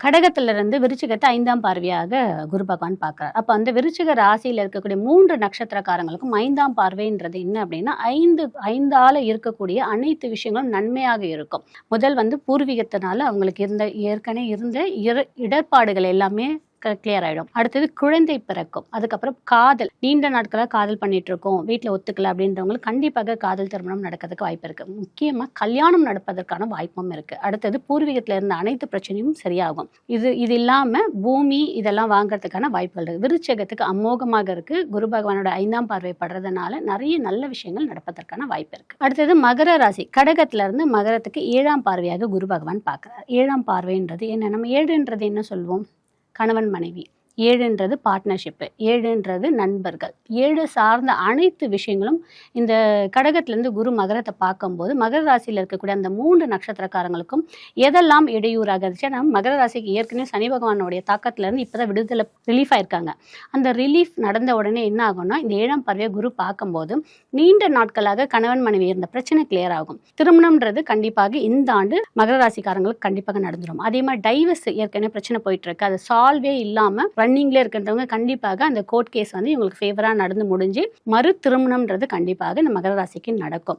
கடகத்திலிருந்து விருச்சிகத்தை 5ஆம் பார்வையாக குரு பகவான் பார்க்கிறார். அப்ப அந்த விருச்சிக ராசியில இருக்கக்கூடிய 3 நட்சத்திரக்காரங்களுக்கும் 5ஆம் பார்வைன்றது என்ன அப்படின்னா, ஐந்தால இருக்கக்கூடிய அனைத்து விஷயங்களும் நன்மையாக இருக்கும். முதல் பூர்வீகத்தினால அவங்களுக்கு ஏற்கனவே இருந்த இடர்பாடுகள் எல்லாமே கிளியர் ஆயிடும். அடுத்தது குழந்தை பிறக்கும். அதுக்கப்புறம் காதல், நீண்ட நாட்களாக காதல் பண்ணிட்டு இருக்கோம், வீட்டில் ஒத்துக்கல அப்படின்றவங்களுக்கு கண்டிப்பாக காதல் திருமணம் நடக்கிறதுக்கு வாய்ப்பு இருக்கு. முக்கியமா கல்யாணம் நடப்பதற்கான வாய்ப்பும் இருக்கு. அடுத்தது பூர்வீகத்துல இருந்த அனைத்து பிரச்சனையும் சரியாகும். இது இல்லாம பூமி இதெல்லாம் வாங்குறதுக்கான வாய்ப்புகள் இருக்கு. விருச்சிகத்துக்கு அமோகமாக இருக்கு. குரு பகவானோட 5ஆம் பார்வை படுறதுனால நிறைய நல்ல விஷயங்கள் நடப்பதற்கான வாய்ப்பு இருக்கு. அடுத்தது மகர ராசி. கடகத்துல இருந்து மகரத்துக்கு 7ஆம் பார்வையாக குரு பகவான் பார்க்கிறார். 7ஆம் பார்வைன்றது என்ன? நம்ம 7ன்றது என்ன சொல்வோம்? கணவன் மனைவி. 7ன்றது பார்ட்னர்ஷிப்பு. 7ன்றது நண்பர்கள். 7 சார்ந்த அனைத்து விஷயங்களும் இந்த கடகத்திலேருந்து குரு மகரத்தை பார்க்கும்போது மகர ராசியில் இருக்கக்கூடிய அந்த 3 நட்சத்திரக்காரங்களுக்கும் எதெல்லாம் இடையூறாக இருந்துச்சு. நம்ம மகர ராசிக்கு ஏற்கனவே சனி பகவானுடைய தாக்கத்திலேருந்து இப்போ தான் விடுதலை ரிலீஃப் ஆயிருக்காங்க. அந்த ரிலீஃப் நடந்த உடனே என்ன ஆகும்னா, இந்த 7ஆம் பார்வையை குரு பார்க்கும்போது நீண்ட நாட்களாக கணவன் மனைவி இருந்த பிரச்சனை கிளியர் ஆகும். திருமணம்ன்றது கண்டிப்பாக இந்த ஆண்டு மகர ராசிக்காரங்களுக்கு கண்டிப்பாக நடந்துடும். அதே மாதிரி டைவர்ஸ் ஏற்கனவே பிரச்சனை போயிட்டு இருக்கு, அது சால்வே இல்லாமல் ரன்னிங்ல இருக்கின்றவங்க கண்டிப்பாக அந்த கோர்ட் கேஸ் இவங்களுக்கு ஃபேவரா நடந்து முடிஞ்சு மறு திருமணம்ன்றது கண்டிப்பாக இந்த மகர ராசிக்கு நடக்கும்.